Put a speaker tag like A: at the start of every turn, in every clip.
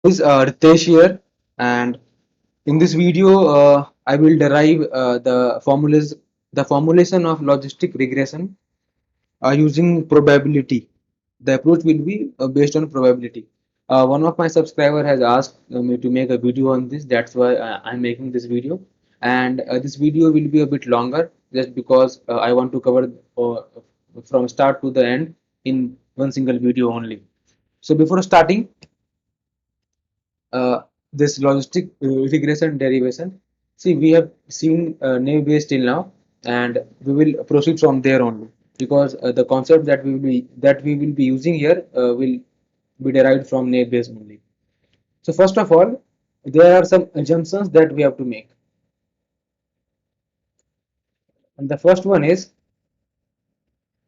A: Is Ritesh here, and in this video, I will derive the formulation of logistic regression using probability. The approach will be based on probability. One of my subscriber has asked me to make a video on this. That's why I'm making this video, and this video will be a bit longer just because I want to cover from start to the end in one single video only. So before starting, uh, this logistic regression derivation. See, we have seen naive Bayes till now, and we will proceed from there only because the concept that we will be using here will be derived from naive Bayes only. So first of all, there are some assumptions that we have to make, and the first one is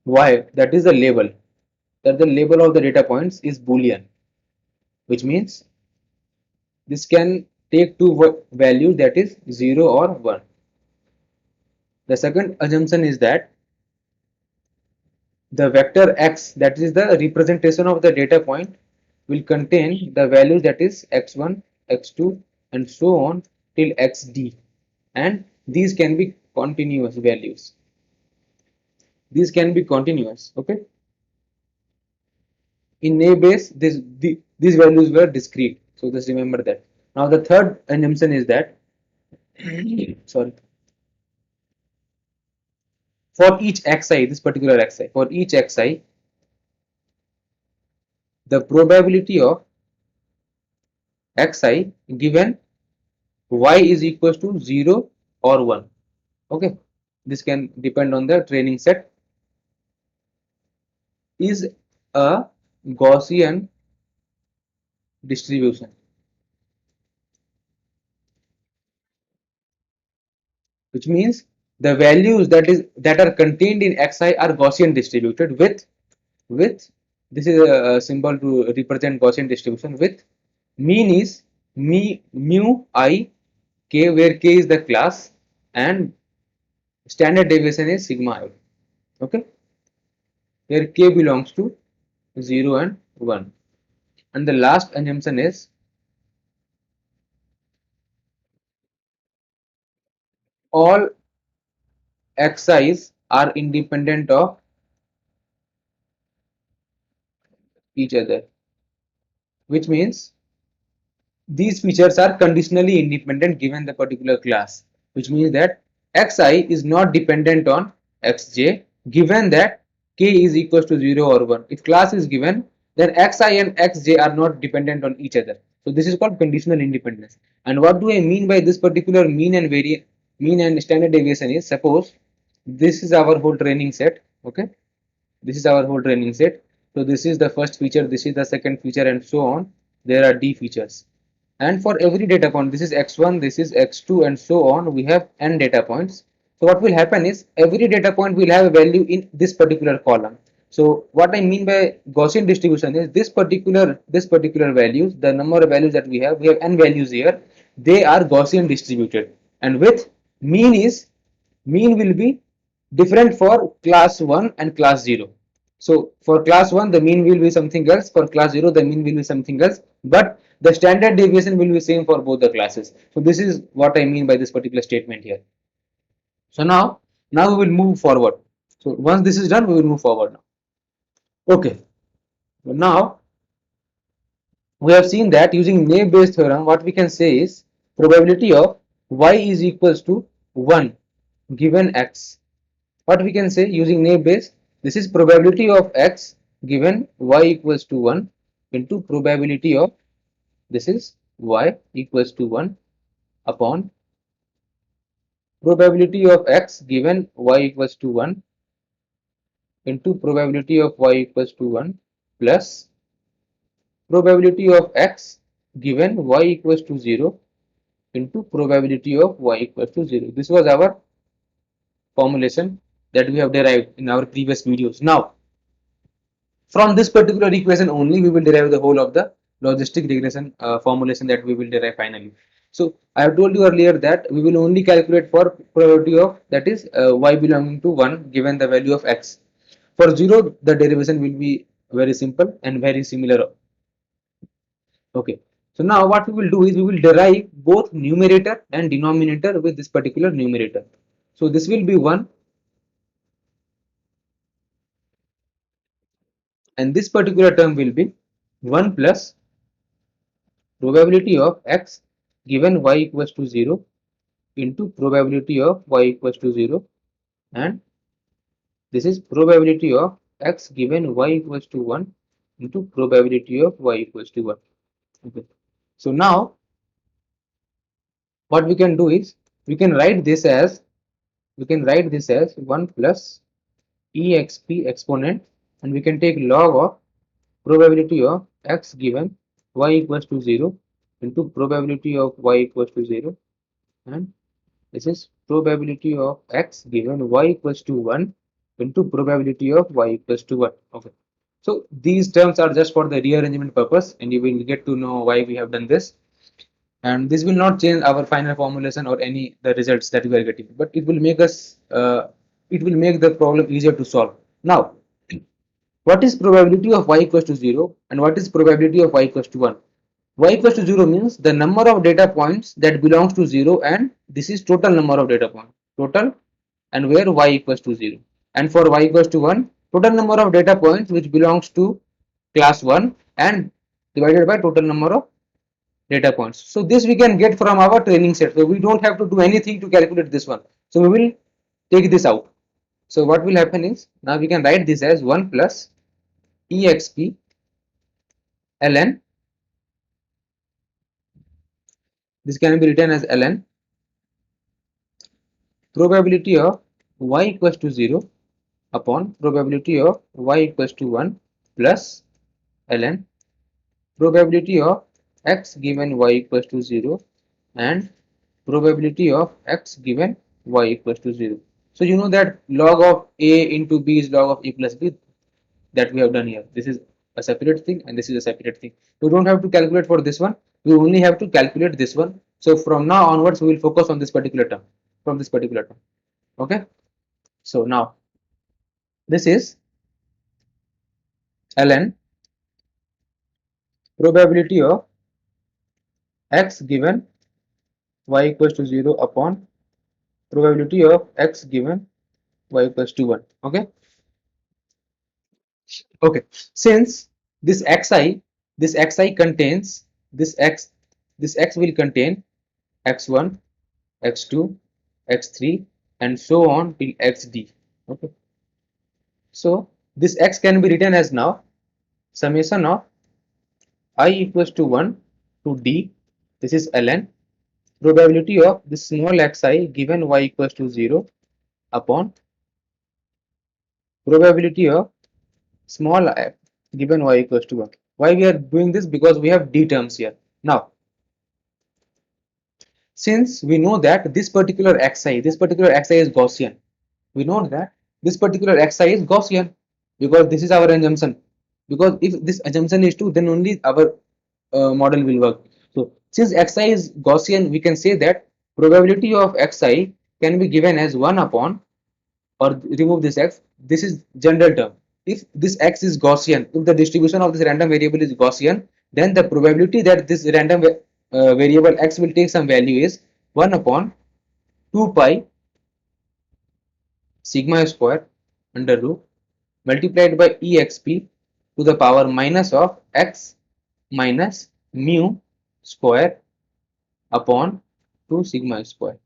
A: y. That is the label. That the label of the data points is Boolean, which means this can take two values, that is 0 or 1. The second assumption is that the vector x, that is the representation of the data point, will contain the values, that is x1, x2 and so on till xd, and these can be continuous values. These can be continuous. Okay, in naive Bayes these values were discrete, so just remember that. Now the third assumption is that sorry, for each xi, this particular xi, for each xi, the probability of xi given y is equals to 0 or 1. Okay, this can depend on the training set, is a Gaussian distribution, which means the values that are contained in xi are Gaussian distributed with this is a symbol to represent Gaussian distribution, with mean is mu I k, where k is the class and standard deviation is sigma I. Okay, where k belongs to 0 and 1. And the last assumption is all xi's are independent of each other, which means these features are conditionally independent given the particular class, which means that xi is not dependent on xj given that k is equals to 0 or 1. If class is given, then xi and xj are not dependent on each other. So this is called conditional independence. And what do I mean by this particular mean and standard deviation is, suppose this is our whole training set. Okay, this is our whole training set. So this is the first feature, this is the second feature and so on. There are d features, and for every data point, this is x1, this is x2 and so on, we have n data points. So what will happen is every data point will have a value in this particular column. So what I mean by Gaussian distribution is this particular values, the number of values that we have n values here, they are Gaussian distributed, and with mean will be different for class 1 and class 0. So for class 1 the mean will be something else, for class 0 the mean will be something else, but the standard deviation will be same for both the classes. So this is what I mean by this particular statement here. So now we will move forward. So once this is done, we will move forward now. Okay, so now we have seen that using naive Bayes theorem, what we can say is probability of y is equals to 1 given x. What we can say using naive Bayes, this is probability of x given y equals to 1 into probability of, this is y equals to 1 upon probability of x given y equals to 1 into probability of y equals to 1 plus probability of x given y equals to 0 into probability of y equals to 0. This was our formulation that we have derived in our previous videos. Now from this particular equation only we will derive the whole of the logistic regression formulation that we will derive finally. So I have told you earlier that we will only calculate for probability of, that is y belonging to 1 given the value of x. For 0 the derivation will be very simple and very similar. Okay, So now what we will do is we will derive both numerator and denominator with this particular numerator. So this will be 1 and this particular term will be 1 plus probability of x given y equals to 0 into probability of y equals to 0, and this is probability of x given y equals to 1 into probability of y equals to 1. Okay. So now what we can do is we can write this as 1 plus exp exponent, and we can take log of probability of x given y equals to 0 into probability of y equals to 0, and this is probability of x given y equals to 1 into probability of y equals to 1. Okay. So these terms are just for the rearrangement purpose, and you will get to know why we have done this. And this will not change our final formulation or any the results that we are getting, but it will make us it will make the problem easier to solve. Now, what is probability of y equals to 0 and what is probability of y equals to 1? Y equals to 0 means the number of data points that belongs to 0, and this is total number of data points, total, and where y equals to 0. And for y equals to 1, total number of data points which belongs to class 1 and divided by total number of data points. So this we can get from our training set. So we don't have to do anything to calculate this one. So we will take this out. So what will happen is now we can write this as 1 plus exp ln. This can be written as ln probability of y equals to 0 upon probability of y equals to 1 plus ln probability of x given y equals to 0 and probability of x given y equals to 0. So you know that log of a into b is log of a plus b that we have done here. This is a separate thing and this is a separate thing. We don't have to calculate for this one. We only have to calculate this one. So from now onwards, we will focus on this particular term, from this particular term. Okay. So now this is ln probability of x given y equals to 0 upon probability of x given y equals to 1. Okay. Okay, since this xi contains this x will contain x1, x2, x3 and so on till xd. Okay, so this x can be written as now summation of I equals to 1 to d, this is ln probability of this small xi given y equals to 0 upon probability of small f given y equals to 1. Why we are doing this? Because we have d terms here. Now, since we know that this particular xi is Gaussian, we know that this particular xi is Gaussian because this is our assumption. Because if this assumption is true, then only our model will work. So, since xi is Gaussian, we can say that probability of xi can be given as 1 upon, or remove this x, this is general term. If this x is Gaussian, if the distribution of this random variable is Gaussian, then the probability that this random variable x will take some value is 1 upon 2 pi sigma square under root multiplied by exp to the power minus of x minus mu square upon 2 sigma square.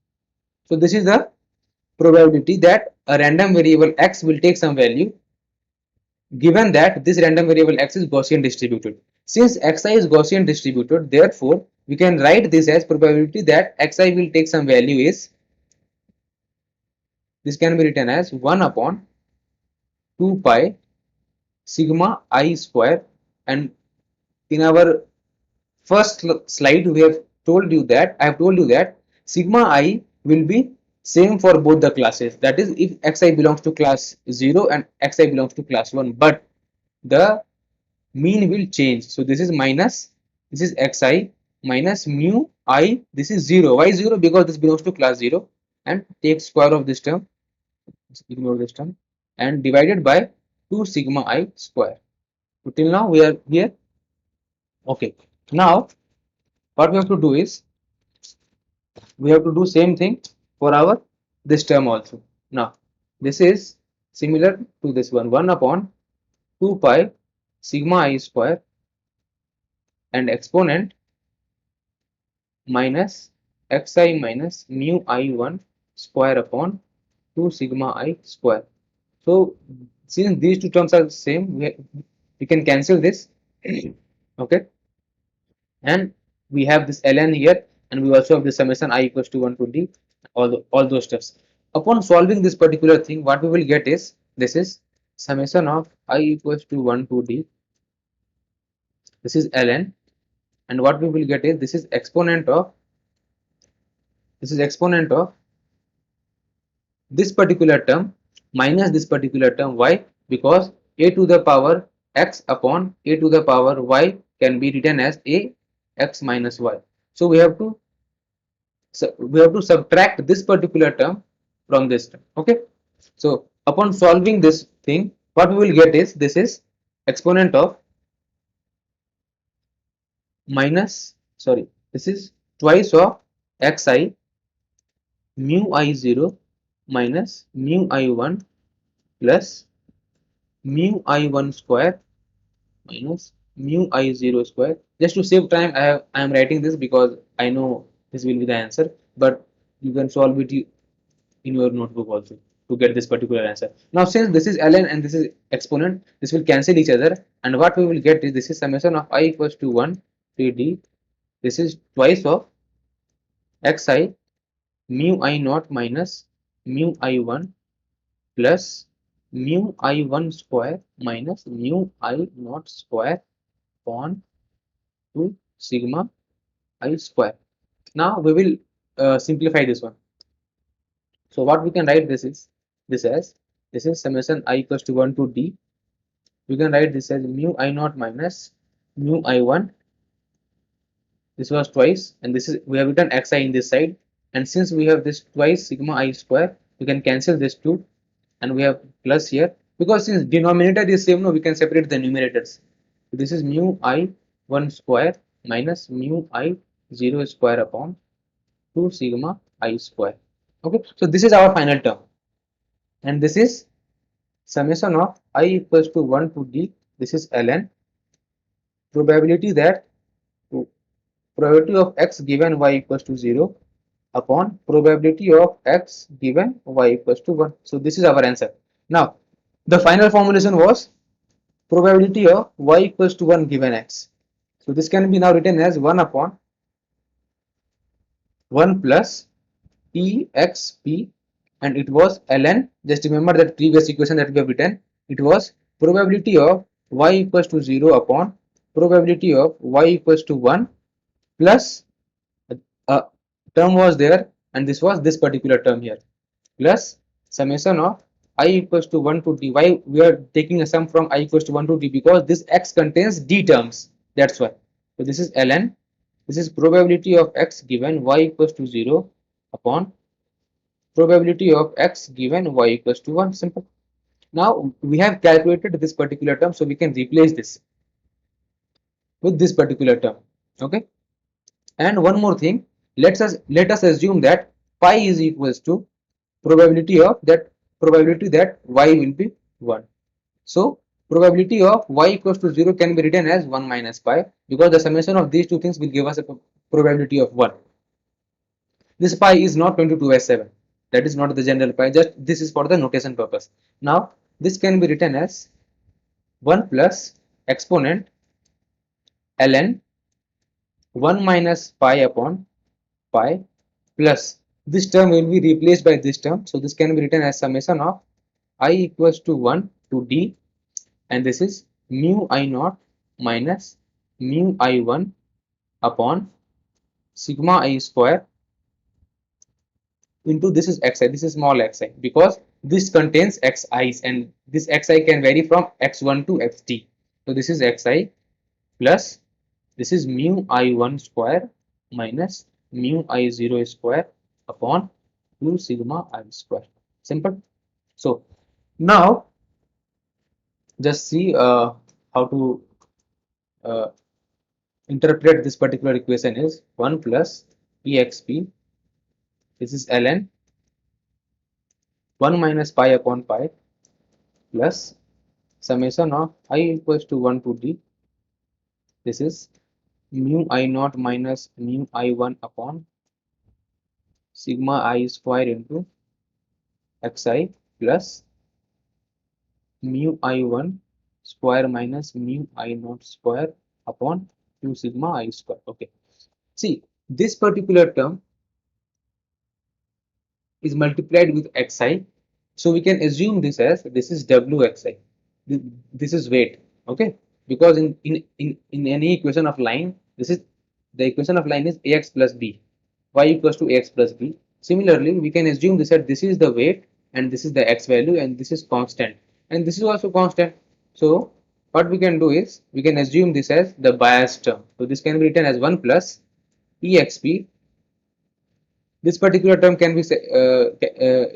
A: So this is the probability that a random variable x will take some value given that this random variable x is Gaussian distributed. Since xi is Gaussian distributed, therefore we can write this as probability that xi will take some value is, this can be written as 1 upon 2 pi sigma I square, and in our first slide we have told you that sigma I will be same for both the classes, that is if xi belongs to class 0 and xi belongs to class 1, but the mean will change. So this is minus, this is xi minus mu I, this is 0. Why 0? Because this belongs to class 0, and take square of this term, ignore this term, and divided by 2 sigma I square. So till now we are here. Okay, now what we have to do is we have to do same thing for our this term also. Now this is similar to this one, 1 upon 2 pi sigma I square and exponent minus xi minus mu I1 square upon 2 sigma I square. So since these two terms are the same, we can cancel this. Okay, and we have this ln here, and we also have the summation I equals to 1 to d, all those steps. Upon solving this particular thing, what we will get is this is summation of I equals to 1 to d, this is ln, and what we will get is this is exponent of this particular term minus this particular term. Why? Because a to the power x upon a to the power y can be written as a x minus y. So we have to subtract this particular term from this term. Okay, so upon solving this thing, what we will get is this is exponent of minus, sorry, this is twice of xi mu I0 minus mu I1 plus mu I1 square minus mu I0 square. Just to save time, I am writing this because I know this will be the answer, but you can solve it in your notebook also to get this particular answer. Now since this is ln and this is exponent, this will cancel each other, and what we will get is this is summation of I equals to 1 to d, this is twice of xi mu I naught minus mu I1 plus mu I1 square minus mu I naught square upon 2 sigma I square. Now we will simplify this one. So what we can write this is this is summation I equals to 1 to d. We can write this as mu I naught minus mu I1. This was twice, and this is we have written xi in this side, and since we have this twice sigma I square, we can cancel this 2, and we have plus here, because since denominator is same, no, we can separate the numerators. So this is mu I1 square minus mu I0 square upon 2 sigma I square. Okay, so this is our final term, and this is summation of I equals to 1 to d, this is ln probability of x given y equals to 0 upon probability of x given y equals to 1. So this is our answer. Now the final formulation was probability of y equals to 1 given x. So this can be now written as 1 upon 1 plus exp, and it was ln. Just remember that previous equation that we have written. It was probability of y equals to 0 upon probability of y equals to 1 plus a term was there, and this was this particular term here, plus summation of I equals to 1 to d. Why we are taking a sum from I equals to 1 to d? Because this x contains d terms, that's why. So this is ln, this is probability of x given y equals to 0 upon probability of x given y equals to 1. Simple. Now we have calculated this particular term, so we can replace this with this particular term. Okay, and one more thing, let us assume that pi is equals to probability that y will be 1. So probability of y equals to 0 can be written as 1 minus pi, because the summation of these two things will give us a probability of 1. This pi is not 22/7, that is not the general pi, just this is for the notation purpose. Now this can be written as 1 plus exponent ln 1 minus pi upon pi plus this term will be replaced by this term, so this can be written as summation of I equals to 1 to d, and this is mu I naught minus mu I1 upon sigma I square into this is xi, this is small xi, because this contains xi's, and this xi can vary from x1 to xt. So this is xi plus this is mu I1 square minus mu I0 square upon 2 sigma I square. Simple. So now just see how to uh, interpret this particular equation is 1 plus exp, this is ln 1 minus pi upon pi plus summation of I equals to 1 to d, this is mu I naught minus mu I1 upon sigma I square into xi plus mu I1 square minus mu I naught square upon 2 sigma I square. Okay, see, this particular term is multiplied with xi, so we can assume this as this is wxi, this is weight. Okay, because in any equation of line, this is the equation of line is ax plus b, y equals to ax plus b. Similarly, we can assume this that this is the weight and this is the x value and this is constant and this is also constant. So what we can do is we can assume this as the bias term, so this can be written as 1 plus exp. This particular term can be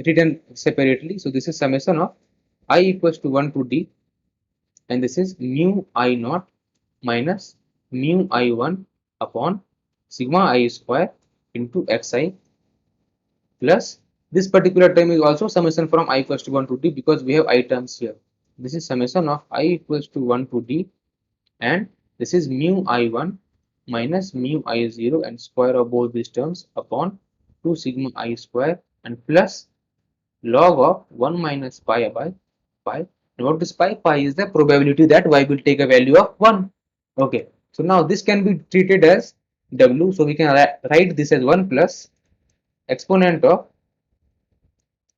A: written separately, so this is summation of I equals to 1 to d, and this is mu I naught minus mu I1 upon sigma I square into xi plus this particular term is also summation from I equals to 1 to d, because we have I terms here. This is summation of I equals to 1 to d, and this is mu I1 minus mu I0 and square of both these terms upon 2 sigma I square and plus log of 1 minus pi by pi. And what is pi? Pi is the probability that y will take a value of 1. Okay, so now this can be treated as w, so we can write this as 1 plus exponent of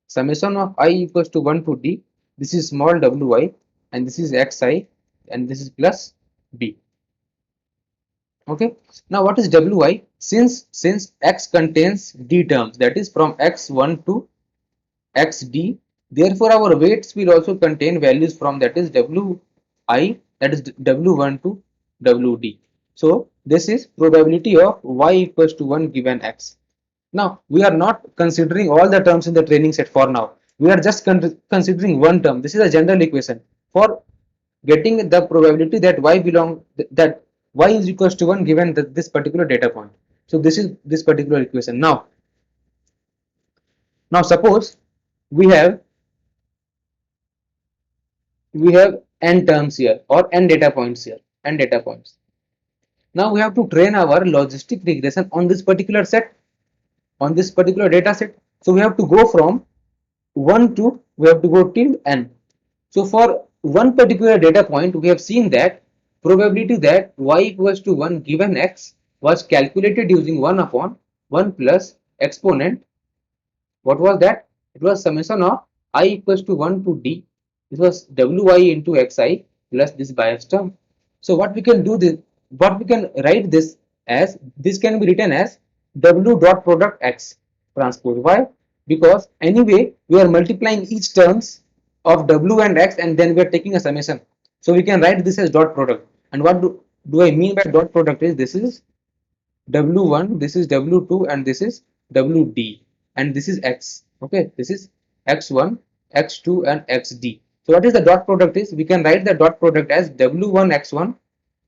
A: summation of I equals to 1 to d, this is small wi and this is xi and this is plus b. Okay, now what is wi? Since x contains d terms, that is from x1 to xd, therefore our weights will also contain values from, that is wi, that is w1 to wd. So this is probability of y equals to 1 given x. Now we are not considering all the terms in the training set for now, we are just considering one term. This is a general equation for getting the probability that that y is equals to 1 given this particular data point. So this is this particular equation. Now suppose we have n terms here or n data points here, n data points. Now we have to train our logistic regression on this particular set, on this particular data set. So we have to go from 1 to, we have to go till n. So for one particular data point, we have seen that probability that y equals to 1 given x was calculated using 1 upon 1 plus exponent. What was that? It was summation of I equals to 1 to d. This was wi into xi plus this bias term. So what we can do this, what we can write this as, this can be written as w dot product x transpose. Why? Because anyway we are multiplying each terms of w and x and then we are taking a summation. So we can write this as dot product. And what do I mean by dot product is, this is w1, this is w2 and this is wd and this is x. Okay, this is x1, x2 and xd. So what is the dot product is, we can write the dot product as w1 x1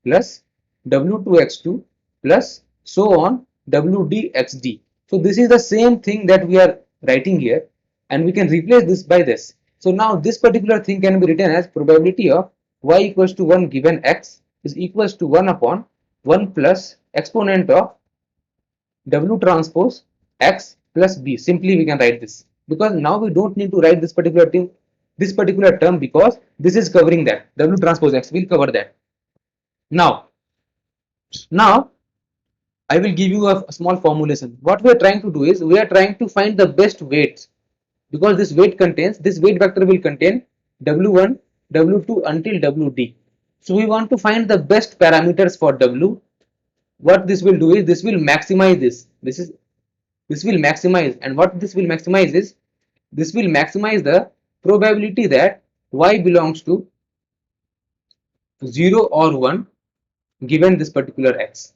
A: plus w2 x2 plus so on wd xd. So this is the same thing that we are writing here and we can replace this by this. So now this particular thing can be written as probability of y equals to 1 given x is equals to 1 upon 1 plus exponent of w transpose x plus b. Simply we can write this, because now we don't need to write this particular thing, this particular term, because this is covering that. W transpose x will cover that. Now I will give you a small formulation. What we are trying to do is we are trying to find the best weights, because this weight contains, this weight vector will contain w1, w2 until wd. So we want to find the best parameters for w. What this will do is this will maximize this will maximize, and what this will maximize is this will maximize the probability that y belongs to 0 or 1 given this particular x.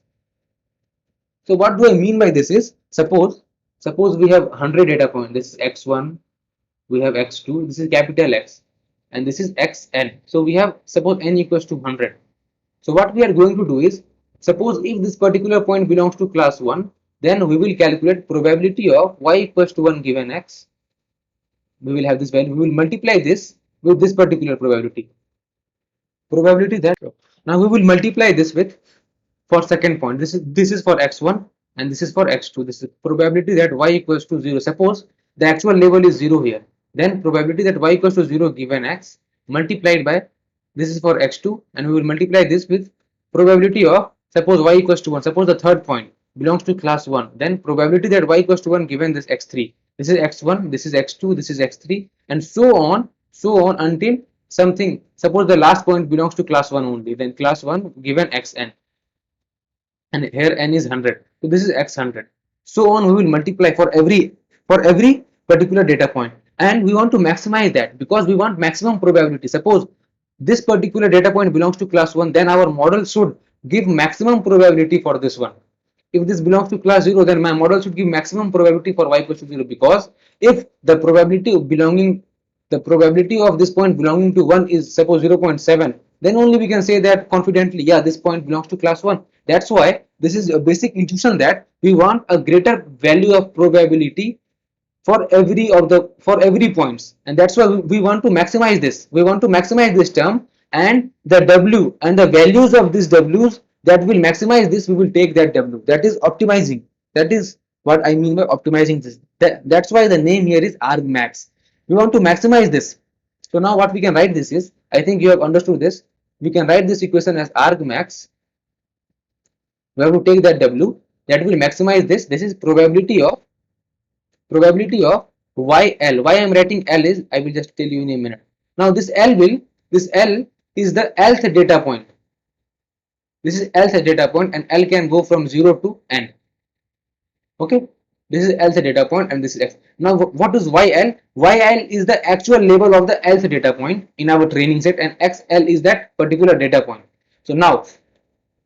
A: So what do I mean by this is, suppose we have 100 data points. This is x1, we have x2, this is capital X, and this is xn. So we have, suppose n equals to 100. So what we are going to do is Suppose if this particular point belongs to class 1, then we will calculate probability of y equals to 1 given x. We will have this value, we will multiply this with this particular probability that now we will multiply this with for second point. This is for x1 and this is for x2. This is probability that y equals to 0. Suppose the actual level is 0 here, then probability that y equals to 0 given x multiplied by this is for x2, and we will multiply this with probability of suppose y equals to 1. Suppose the third point belongs to class 1, then probability that y equals to 1 given this x3. This is x1, this is x2, this is x3, and so on until something. Suppose the last point belongs to class 1 only, then class 1 given xn, and here n is 100, so this is x100. So on we will multiply for every particular data point, and we want to maximize that because we want maximum probability. Suppose this particular data point belongs to class 1, then our model should give maximum probability for this one. If this belongs to class 0, then my model should give maximum probability for y equals to 0, because if the probability of this point belonging to 1 is suppose 0.7, then only we can say that confidently, yeah, this point belongs to class 1. That's why this is a basic intuition that we want a greater value of probability for every points, and that's why we want to maximize this term, and the w and the values of these w's that will maximize this, we will take that w, that is optimizing. That is what I mean by optimizing this. That's why the name here is argmax. We want to maximize this. So now what we can write this is, I think you have understood this, we can write this equation as argmax. We have to take that w that will maximize this. This is probability of YL. Why I am writing L is, I will just tell you in a minute. Now this L is the Lth data point. This is Lth data point, and L can go from 0 to n. Okay, this is Lth data point and this is X. Now what is YL? YL is the actual level of the Lth data point in our training set, and XL is that particular data point. So now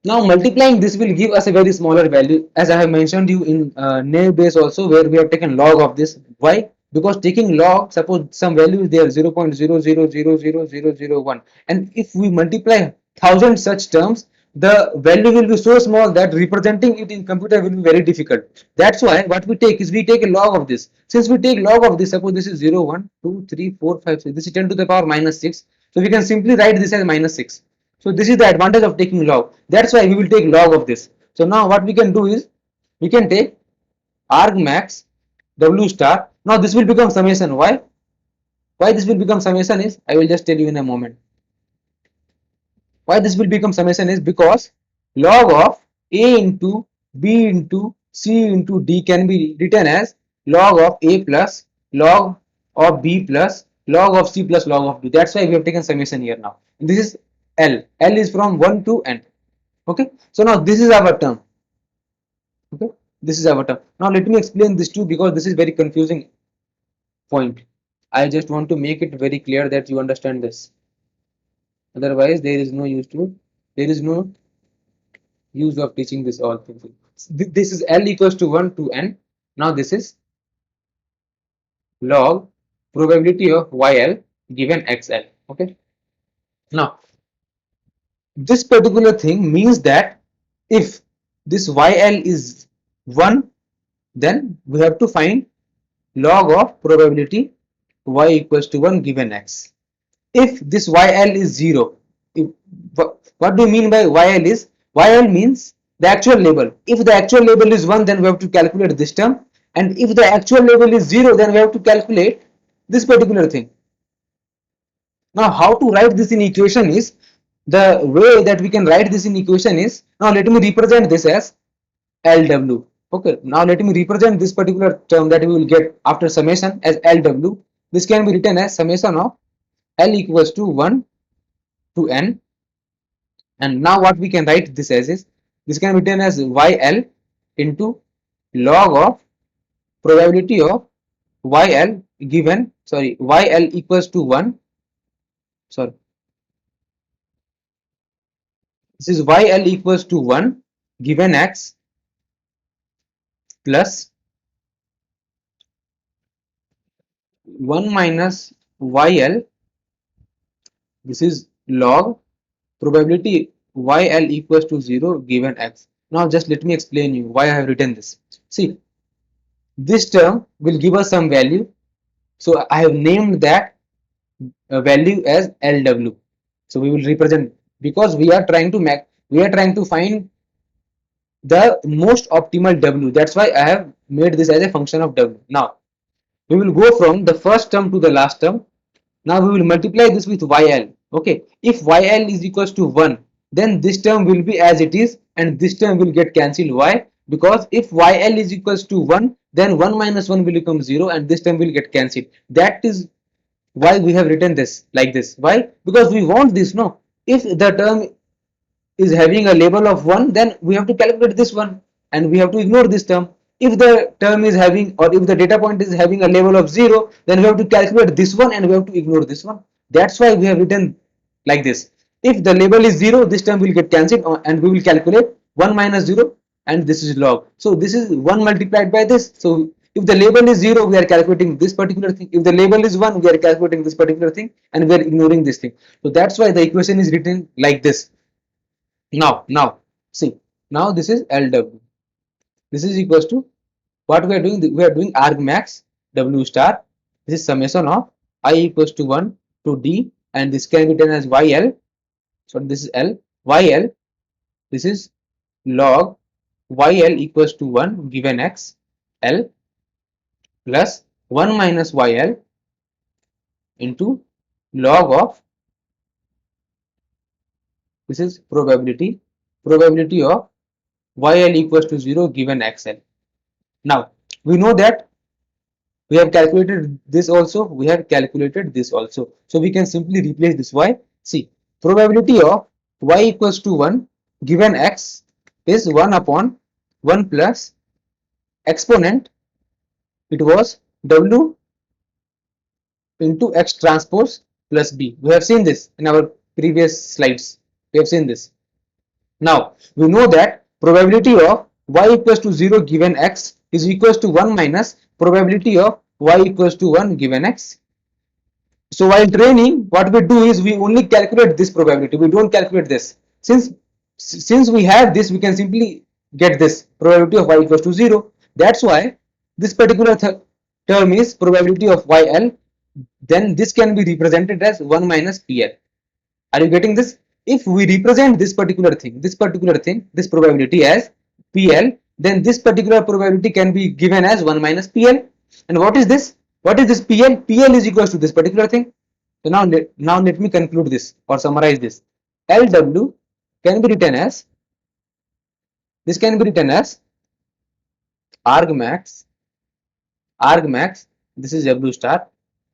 A: multiplying this will give us a very smaller value, as I have mentioned you in naive Bayes also, where we have taken log of this. Why? Because taking log, suppose some value is there 0.00000001, and if we multiply 1,000 such terms, the value will be so small that representing it in computer will be very difficult. That's why what we take is we take a log of this. Since we take log of this, suppose this is 0, 1, 2, 3, 4, 5, 6. This is 10 to the power minus 6. So we can simply write this as minus 6. So this is the advantage of taking log. That's why we will take log of this. So now what we can do is we can take argmax w star. Now this will become summation. Why this will become summation is, I will just tell you in a moment. Why this will become summation is because log of a into b into c into d can be written as log of a plus log of b plus log of c plus log of d. That's why we have taken summation here now. This is L. L is from 1 to n. Okay. So now this is our term. Okay. This is our term. Now let me explain this too, because this is very confusing point. I just want to make it very clear that you understand this. Otherwise, there is no use of teaching this all things. This is L equals to 1 to n. Now this is log probability of YL given XL. Okay. Now this particular thing means that if this YL is 1, then we have to find log of probability y equals to 1 given x. If this YL is 0, what do you mean by YL is? YL means the actual label. If the actual label is 1, then we have to calculate this term, and if the actual label is 0, then we have to calculate this particular thing. Now how to write this in equation is, the way that we can write this in equation is, now let me represent this as LW. Okay, now let me represent this particular term that we will get after summation as LW. This can be written as summation of L equals to 1 to n, and now what we can write this as is, this can be written as YL into log of probability of YL given, YL equals to 1, sorry, this is YL equals to 1 given x plus 1 minus YL, this is log probability yl equals to 0 given x. Now just let me explain you why I have written this. See, this term will give us some value, so I have named that value as lw. So we will represent, because we are trying to find the most optimal w. That's why I have made this as a function of w. Now we will go from the first term to the last term. Now we will multiply this with yl. Okay, if yl is equals to 1, then this term will be as it is and this term will get cancelled. Why? Because if yl is equals to 1, then 1 minus 1 will become 0 and this term will get cancelled. That is why we have written this like this. Why? Because we want this. No, if the term is having a label of 1, then we have to calculate this one and we have to ignore this term. If the term is having, or if the data point is having a label of 0, then we have to calculate this one and we have to ignore this one. That's why we have written like this. If the label is 0, this term will get cancelled and we will calculate 1 minus 0 and this is log. So this is 1 multiplied by this. So if the label is 0, we are calculating this particular thing. If the label is 1, we are calculating this particular thing and we are ignoring this thing. So that's why the equation is written like this. Now see, now this is LW. This is equals to what we are doing. We are doing argmax W star. This is summation of I equals to 1 to D, and this can be written as YL. So this is L. YL. This is log YL equals to 1 given X L plus 1 minus YL into log of, this is probability of YL equals to 0 given XL. Now we know that we have calculated this also, so we can simply replace this y. See, probability of y equals to 1 given x is 1 upon 1 plus exponent, it was w into x transpose plus b. We have seen this in our previous slides. We have seen this. Now we know that probability of y equals to 0 given x is equals to 1 minus probability of y equals to 1 given x. So while training, what we do is we only calculate this probability. We don't calculate this. Since we have this, we can simply get this probability of y equals to 0. That's why this particular term is probability of YL. Then this can be represented as 1 minus PL. Are you getting this? If we represent this probability as PL, then this particular probability can be given as 1 minus PL. And what is this? What is this PL? PL is equals to this particular thing. So now let me conclude this or summarize this. LW can be written as, this can be written as argmax, this is W star,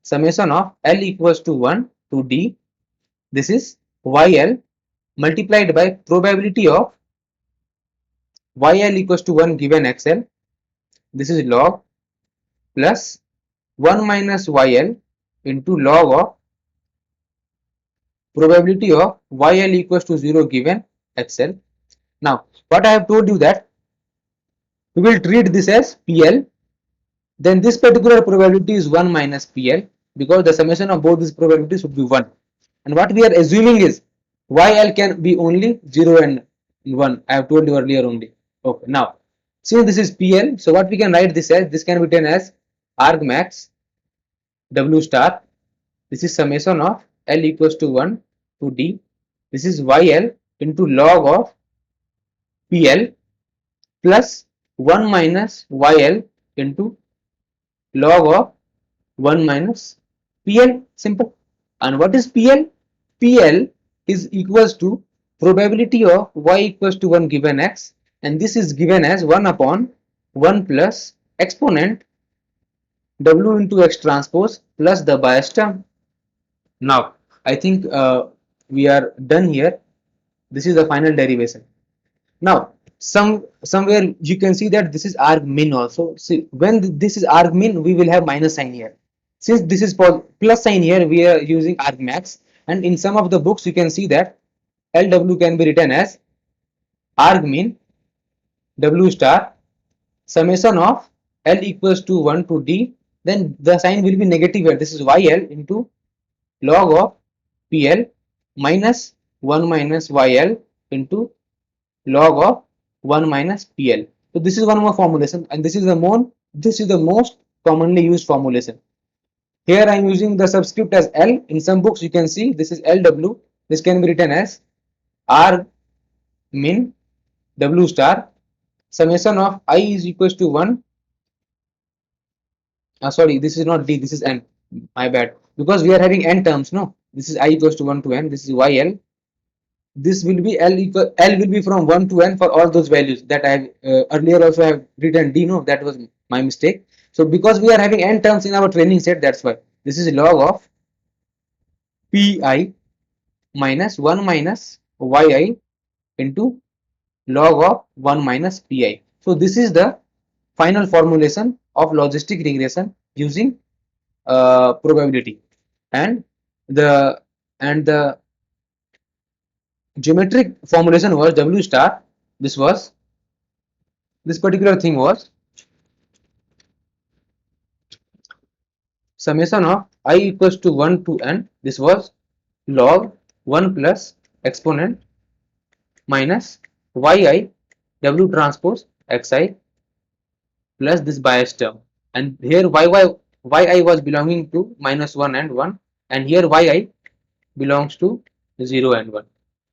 A: summation of L equals to 1 to D, this is YL multiplied by probability of YL equals to 1 given XL, this is log plus 1 minus YL into log of probability of YL equals to 0 given XL. Now what I have told you that we will treat this as PL, then this particular probability is 1 minus PL, because the summation of both these probabilities would be 1. And what we are assuming is YL can be only 0 and 1. I have told you earlier only. Okay, now since this is PL, so what we can write this as, this can be written as argmax W star, this is summation of L equals to 1 to D, this is YL into log of PL plus 1 minus YL into log of 1 minus PL. Simple. And what is PL? PL is equals to probability of y equals to 1 given x, and this is given as 1 upon 1 plus exponent w into x transpose plus the bias term. Now I think we are done here. This is the final derivation. Now somewhere you can see that this is argmin also. See, when this is argmin, we will have minus sign here. Since this is for plus sign here, we are using argmax, and in some of the books you can see that LW can be written as argmin W star summation of L equals to 1 to D, then the sign will be negative here. This is YL into log of PL minus 1 minus YL into log of 1 minus PL. So this is one more formulation, and this is the most commonly used formulation. Here I am using the subscript as L. In some books you can see this is LW. This can be written as R min W star summation of I is equals to 1. Sorry, this is not D, this is N. My bad. Because we are having N terms, no? This is I equals to 1 to N. This is YL. This will be L will be from 1 to N for all those values that I have earlier also have written D, no? That was my mistake. So because we are having N terms in our training set, that's why. This is log of Pi minus 1 minus Yi into log of 1 minus Pi. So this is the final formulation of logistic regression using probability, and the geometric formulation was W star. This particular thing was summation of I equals to 1 to N. This was log 1 plus exponent minus Yi W transpose Xi plus this bias term, and here Yi was belonging to minus 1 and 1, and here Yi belongs to 0 and 1.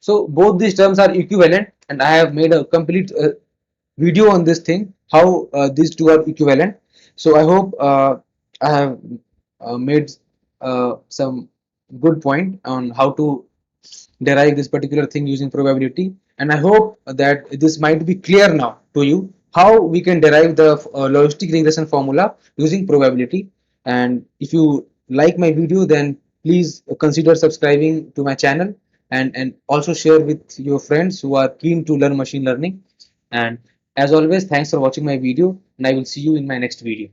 A: So both these terms are equivalent, and I have made a complete video on this thing, how these two are equivalent. So I hope I have made some good point on how to derive this particular thing using probability, and I hope that this might be clear now to you how we can derive the logistic regression formula using probability. And if you like my video, then please consider subscribing to my channel, and also share with your friends who are keen to learn machine learning. And as always, thanks for watching my video, and I will see you in my next video.